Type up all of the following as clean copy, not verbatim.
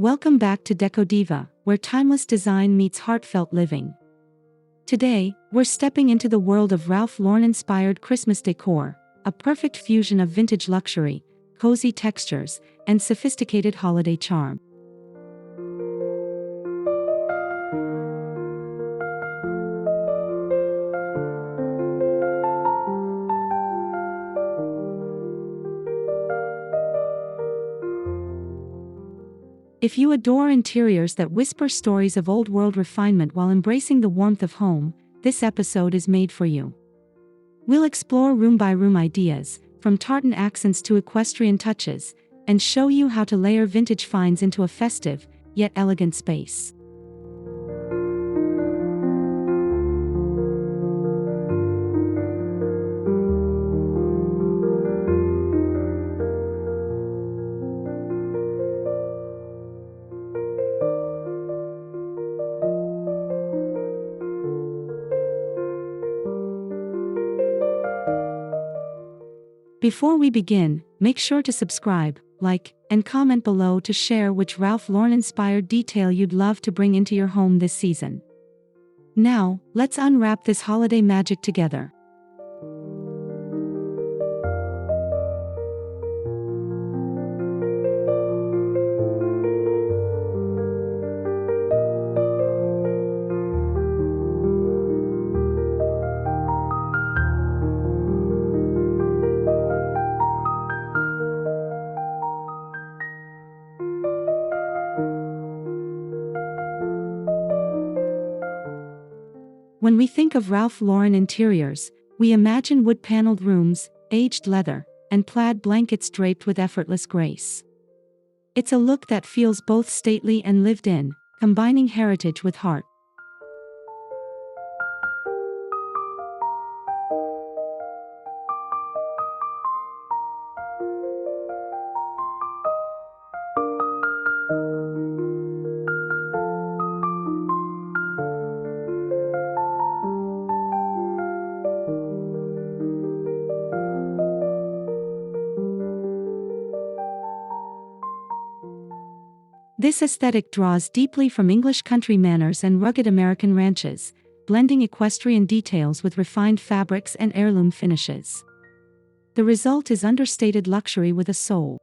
Welcome back to Decodiva, where timeless design meets heartfelt living. Today, we're stepping into the world of Ralph Lauren-inspired Christmas decor, a perfect fusion of vintage luxury, cozy textures, and sophisticated holiday charm. If you adore interiors that whisper stories of old-world refinement while embracing the warmth of home, this episode is made for you. We'll explore room-by-room ideas, from tartan accents to equestrian touches, and show you how to layer vintage finds into a festive, yet elegant space. Before we begin, make sure to subscribe, like, and comment below to share which Ralph Lauren-inspired detail you'd love to bring into your home this season. Now, let's unwrap this holiday magic together. When we think of Ralph Lauren interiors, we imagine wood-paneled rooms, aged leather, and plaid blankets draped with effortless grace. It's a look that feels both stately and lived in, combining heritage with heart. This aesthetic draws deeply from English country manners and rugged American ranches, blending equestrian details with refined fabrics and heirloom finishes. The result is understated luxury with a soul.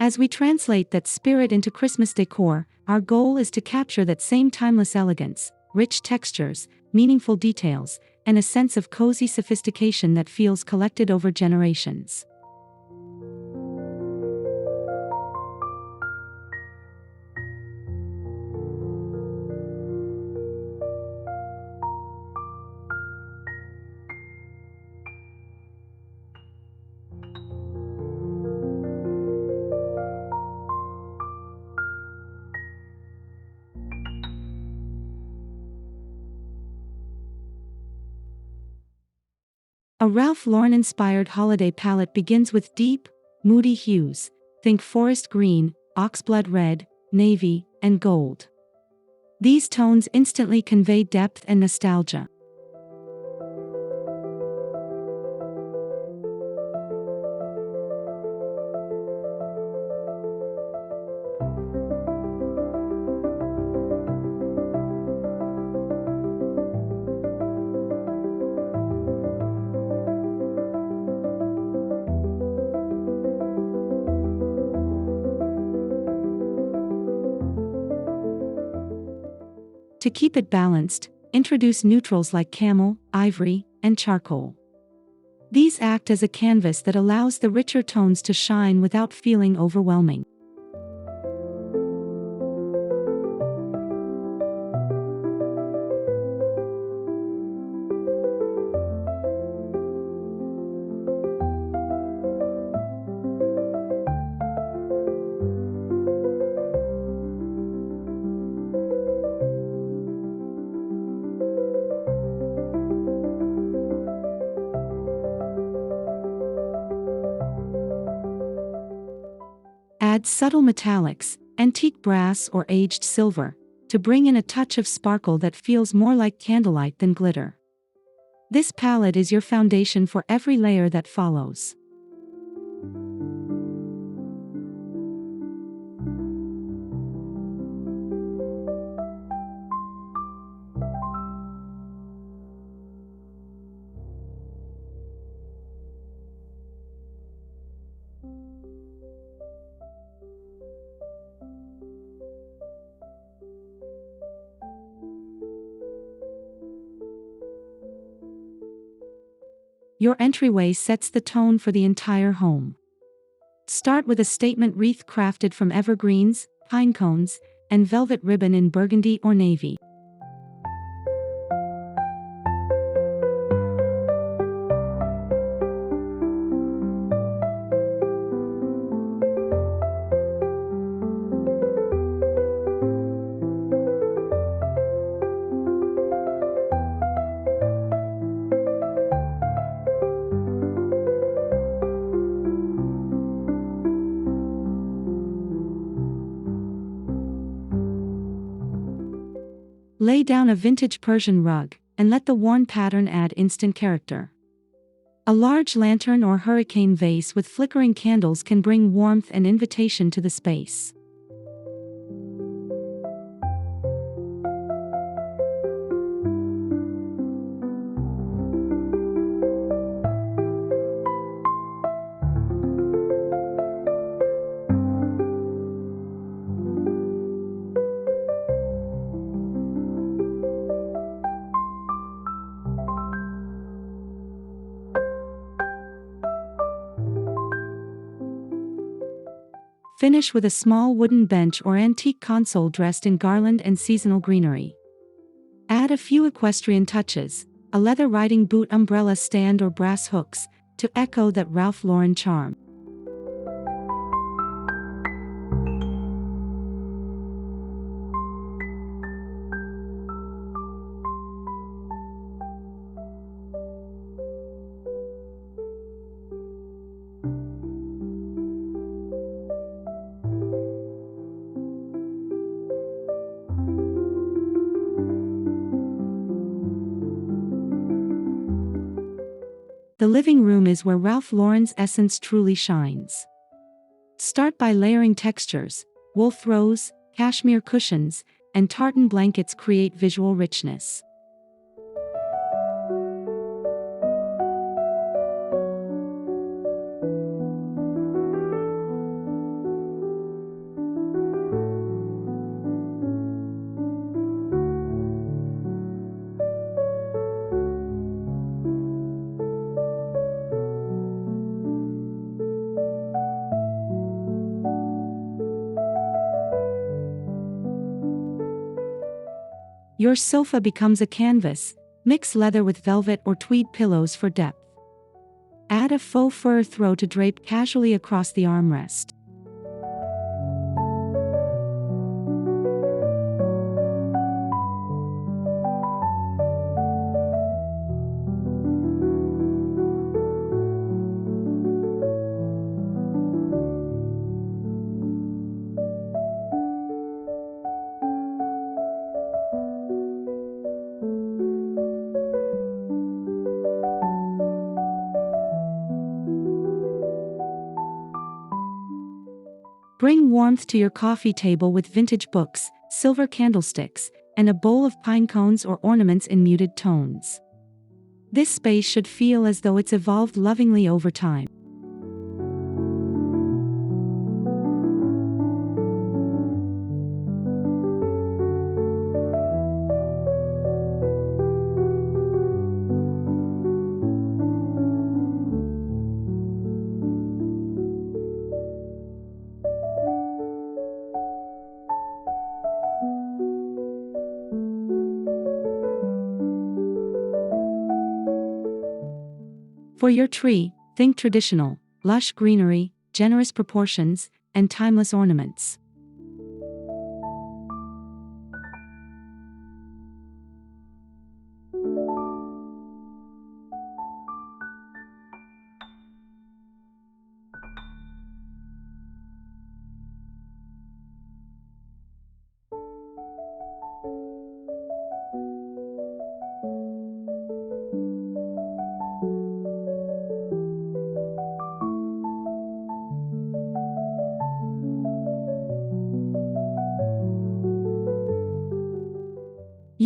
As we translate that spirit into Christmas decor, our goal is to capture that same timeless elegance, rich textures, meaningful details, and a sense of cozy sophistication that feels collected over generations. A Ralph Lauren-inspired holiday palette begins with deep, moody hues. Think forest green, oxblood red, navy, and gold. These tones instantly convey depth and nostalgia. To keep it balanced, introduce neutrals like camel, ivory, and charcoal. These act as a canvas that allows the richer tones to shine without feeling overwhelming. Add subtle metallics, antique brass or aged silver, to bring in a touch of sparkle that feels more like candlelight than glitter. This palette is your foundation for every layer that follows. Your entryway sets the tone for the entire home. Start with a statement wreath crafted from evergreens, pine cones, and velvet ribbon in burgundy or navy. Lay down a vintage Persian rug, and let the worn pattern add instant character. A large lantern or hurricane vase with flickering candles can bring warmth and invitation to the space. Finish with a small wooden bench or antique console dressed in garland and seasonal greenery. Add a few equestrian touches, a leather riding boot umbrella stand or brass hooks, to echo that Ralph Lauren charm. The living room is where Ralph Lauren's essence truly shines. Start by layering textures. Wool throws, cashmere cushions, and tartan blankets create visual richness. Your sofa becomes a canvas. Mix leather with velvet or tweed pillows for depth. Add a faux fur throw to drape casually across the armrest. Bring warmth to your coffee table with vintage books, silver candlesticks, and a bowl of pine cones or ornaments in muted tones. This space should feel as though it's evolved lovingly over time. For your tree, think traditional, lush greenery, generous proportions, and timeless ornaments.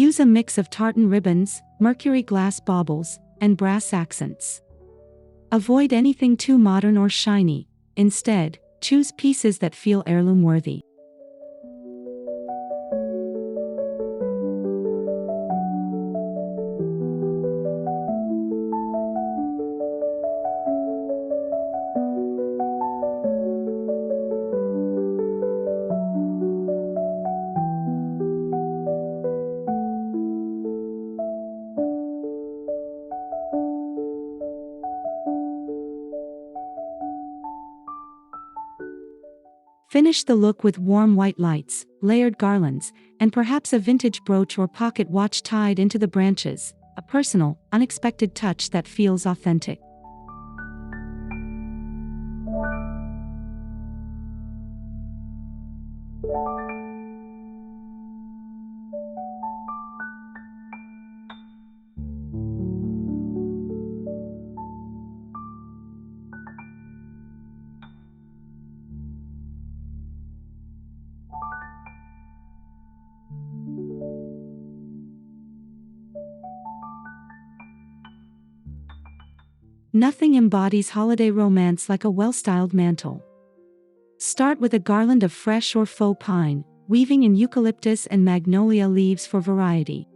Use a mix of tartan ribbons, mercury glass baubles, and brass accents. Avoid anything too modern or shiny. Instead, choose pieces that feel heirloom-worthy. Finish the look with warm white lights, layered garlands, and perhaps a vintage brooch or pocket watch tied into the branches, a personal, unexpected touch that feels authentic. Nothing embodies holiday romance like a well-styled mantel. Start with a garland of fresh or faux pine, weaving in eucalyptus and magnolia leaves for variety.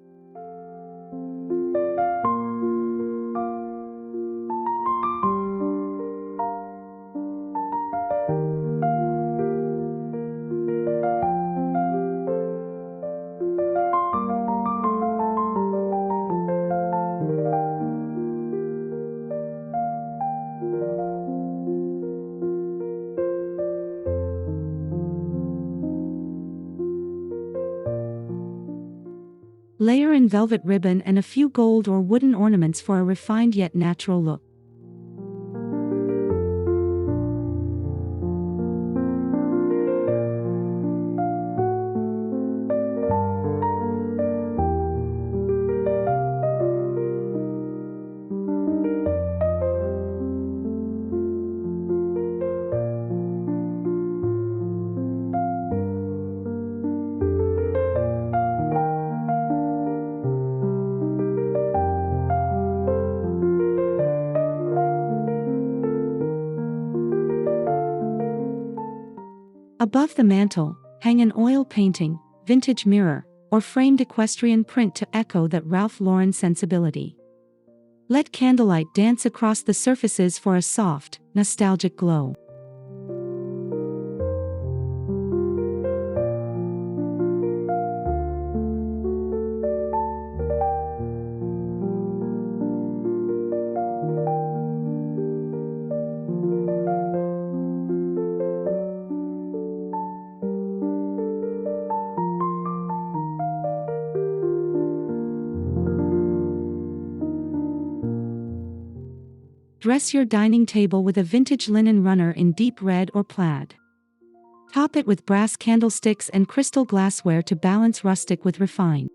Layer in velvet ribbon and a few gold or wooden ornaments for a refined yet natural look. Above the mantel, hang an oil painting, vintage mirror, or framed equestrian print to echo that Ralph Lauren sensibility. Let candlelight dance across the surfaces for a soft, nostalgic glow. Dress your dining table with a vintage linen runner in deep red or plaid. Top it with brass candlesticks and crystal glassware to balance rustic with refined.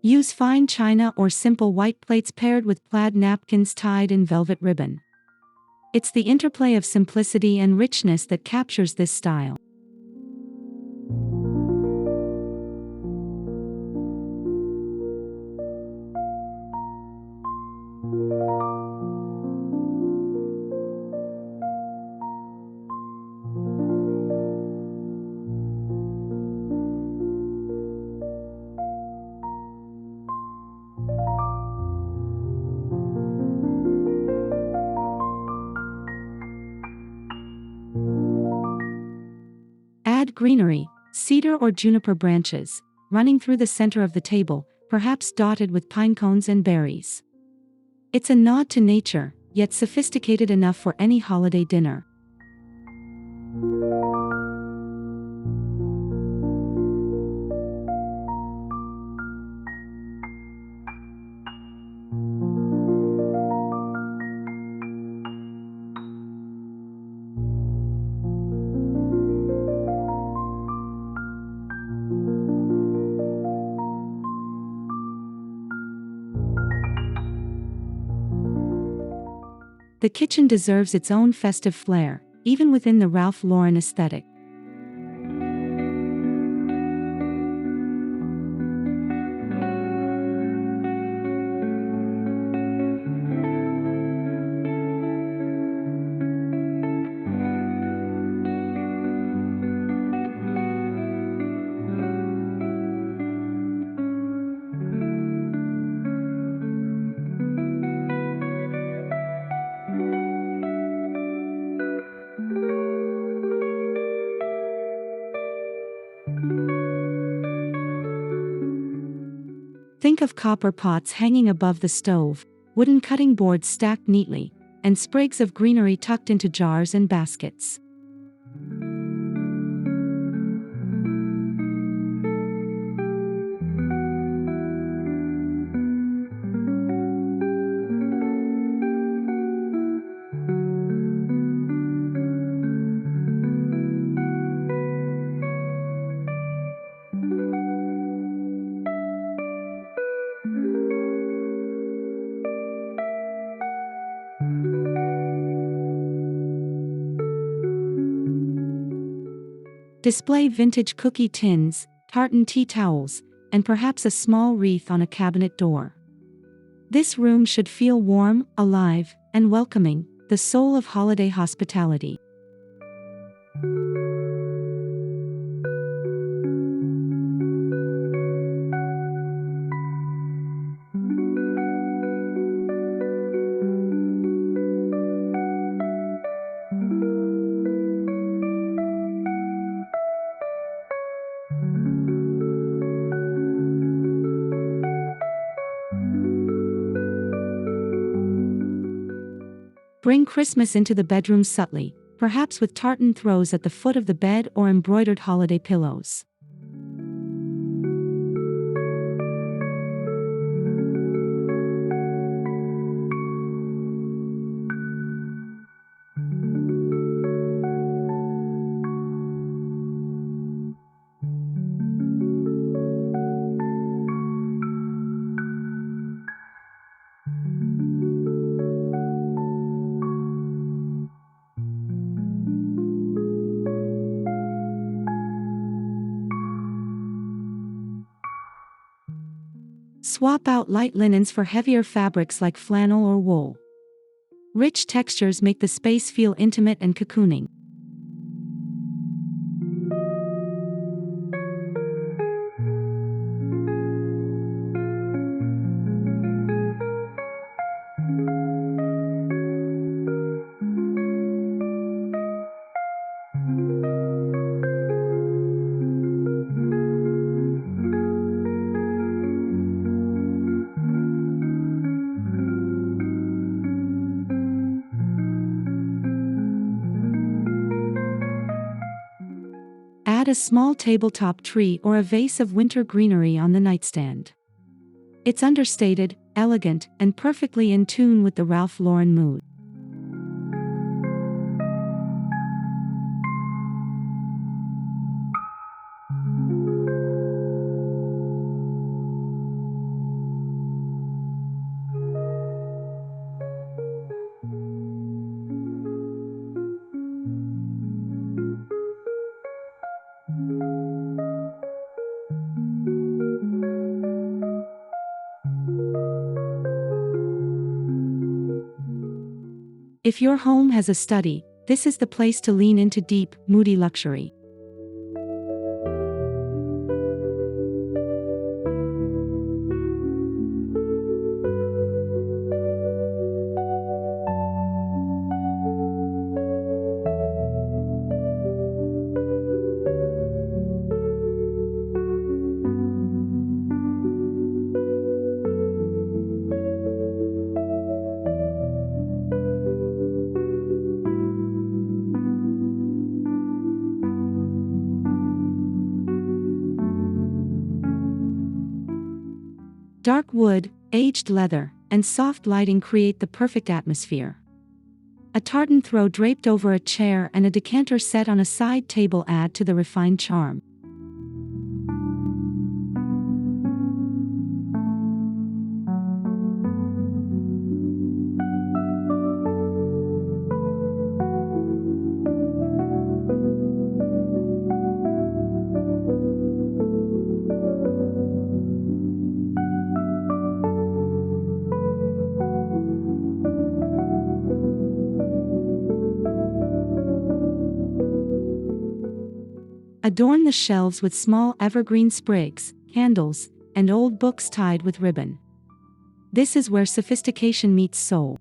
Use fine china or simple white plates paired with plaid napkins tied in velvet ribbon. It's the interplay of simplicity and richness that captures this style. Add greenery, cedar or juniper branches, running through the center of the table, perhaps dotted with pine cones and berries. It's a nod to nature, yet sophisticated enough for any holiday dinner. The kitchen deserves its own festive flair, even within the Ralph Lauren aesthetic. Think of copper pots hanging above the stove, wooden cutting boards stacked neatly, and sprigs of greenery tucked into jars and baskets. Display vintage cookie tins, tartan tea towels, and perhaps a small wreath on a cabinet door. This room should feel warm, alive, and welcoming, the soul of holiday hospitality. Bring Christmas into the bedroom subtly, perhaps with tartan throws at the foot of the bed or embroidered holiday pillows. Swap out light linens for heavier fabrics like flannel or wool. Rich textures make the space feel intimate and cocooning. Add a small tabletop tree or a vase of winter greenery on the nightstand. It's understated, elegant, and perfectly in tune with the Ralph Lauren mood. If your home has a study, this is the place to lean into deep, moody luxury. Dark wood, aged leather, and soft lighting create the perfect atmosphere. A tartan throw draped over a chair and a decanter set on a side table add to the refined charm. Adorn the shelves with small evergreen sprigs, candles, and old books tied with ribbon. This is where sophistication meets soul.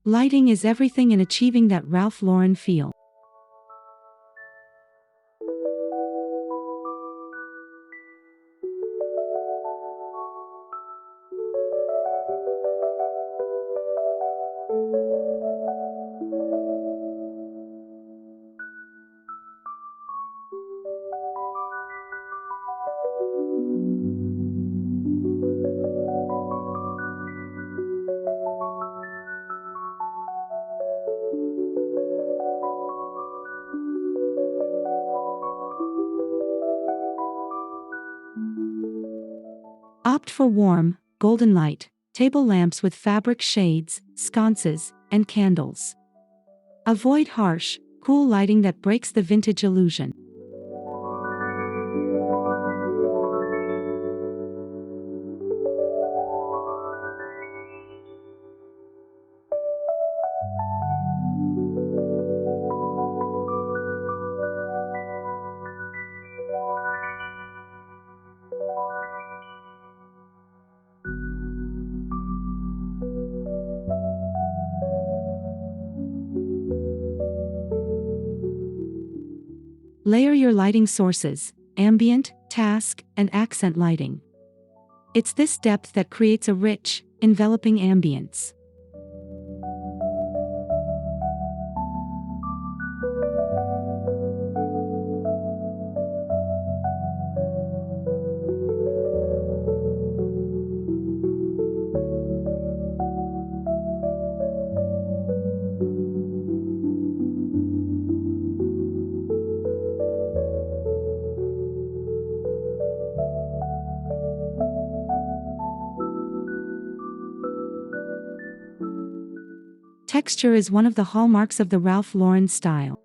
Lighting is everything in achieving that Ralph Lauren feel. Opt for warm, golden light, table lamps with fabric shades, sconces, and candles. Avoid harsh, cool lighting that breaks the vintage illusion. Layer your lighting sources: ambient, task, and accent lighting. It's this depth that creates a rich, enveloping ambience. Texture is one of the hallmarks of the Ralph Lauren style.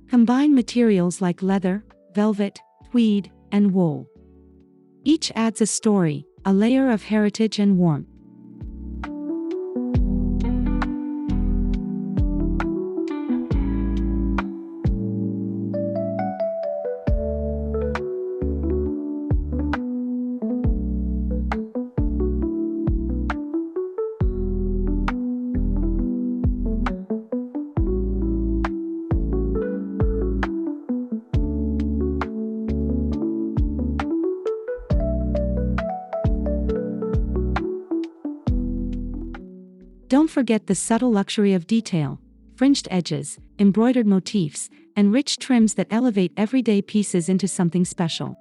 Combine materials like leather, velvet, tweed, and wool. Each adds a story, a layer of heritage and warmth. Don't forget the subtle luxury of detail: fringed edges, embroidered motifs, and rich trims that elevate everyday pieces into something special.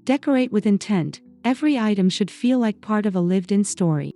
Decorate with intent. Every item should feel like part of a lived-in story.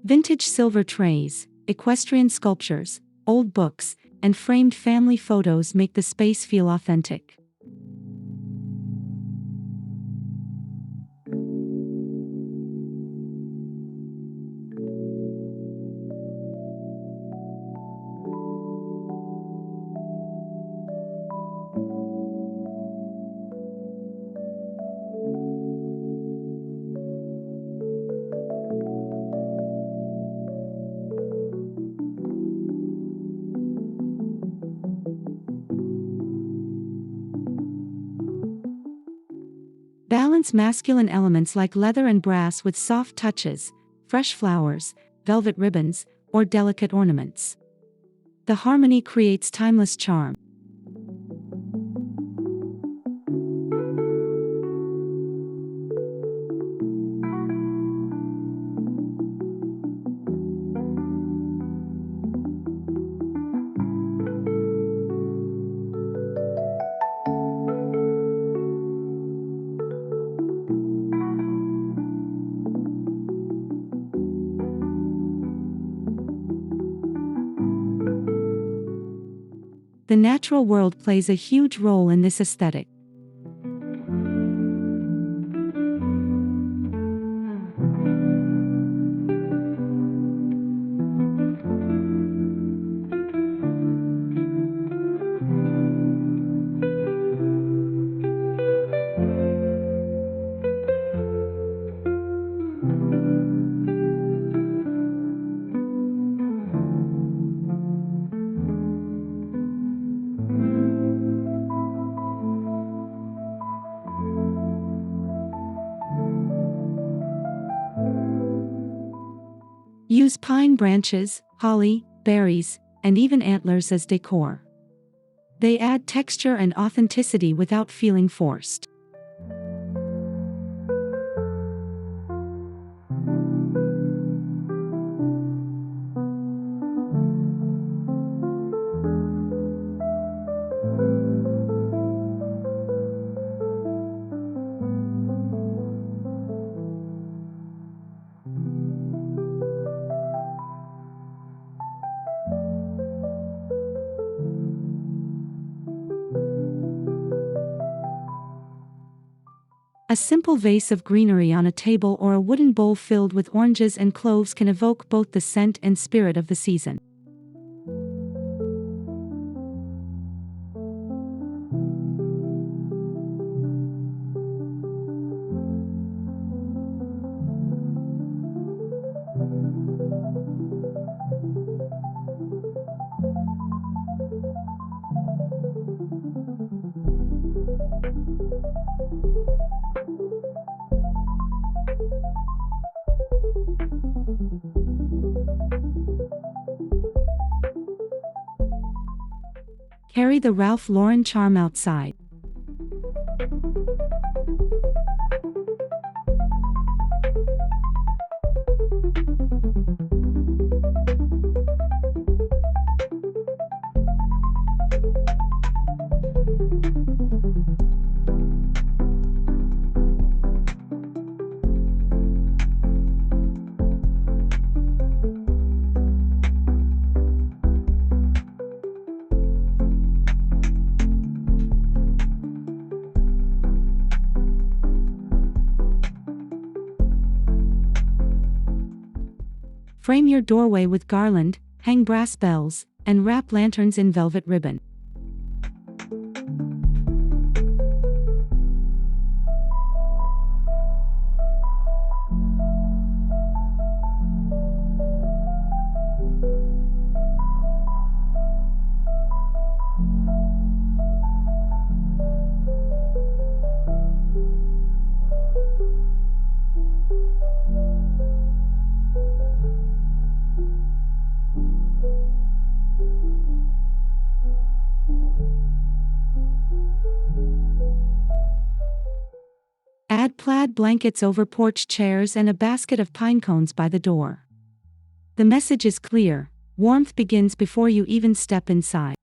Vintage silver trays, equestrian sculptures, old books, and framed family photos make the space feel authentic. Balance masculine elements like leather and brass with soft touches, fresh flowers, velvet ribbons, or delicate ornaments. The harmony creates timeless charm. The natural world plays a huge role in this aesthetic. Use pine branches, holly, berries, and even antlers as decor. They add texture and authenticity without feeling forced. A simple vase of greenery on a table or a wooden bowl filled with oranges and cloves can evoke both the scent and spirit of the season. Carry the Ralph Lauren charm outside. Frame your doorway with garland, hang brass bells, and wrap lanterns in velvet ribbon. Add plaid blankets over porch chairs and a basket of pine cones by the door. The message is clear: warmth begins before you even step inside.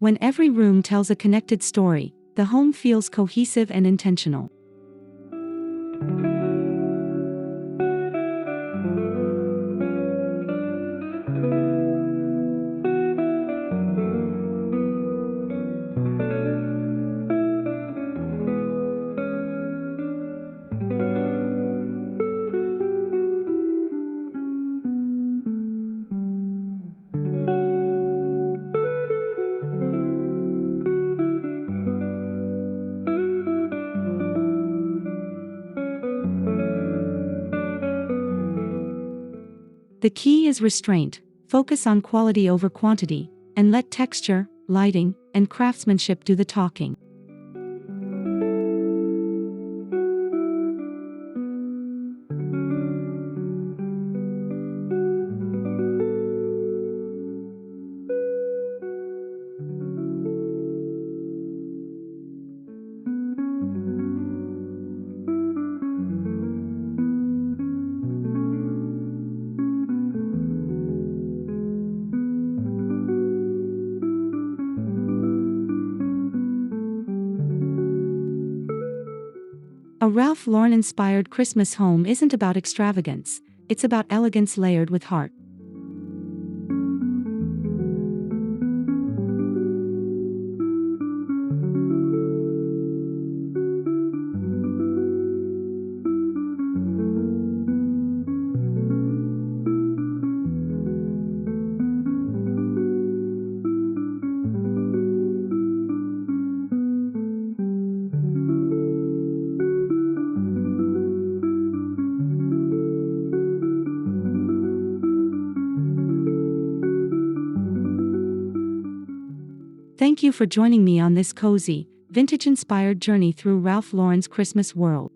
When every room tells a connected story, the home feels cohesive and intentional. The key is restraint. Focus on quality over quantity, and let texture, lighting, and craftsmanship do the talking. A Ralph Lauren-inspired Christmas home isn't about extravagance, it's about elegance layered with heart. Thank you for joining me on this cozy, vintage-inspired journey through Ralph Lauren's Christmas world.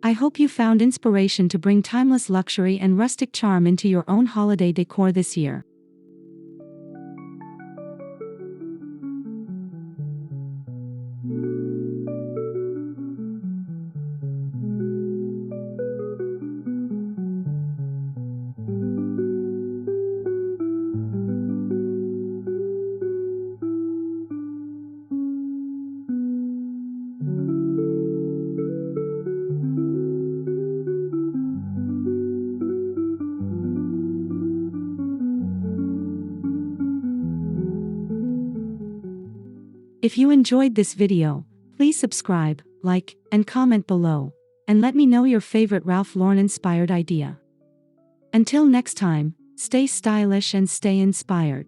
I hope you found inspiration to bring timeless luxury and rustic charm into your own holiday decor this year. If you enjoyed this video, please subscribe, like, and comment below, and let me know your favorite Ralph Lauren-inspired idea. Until next time, stay stylish and stay inspired.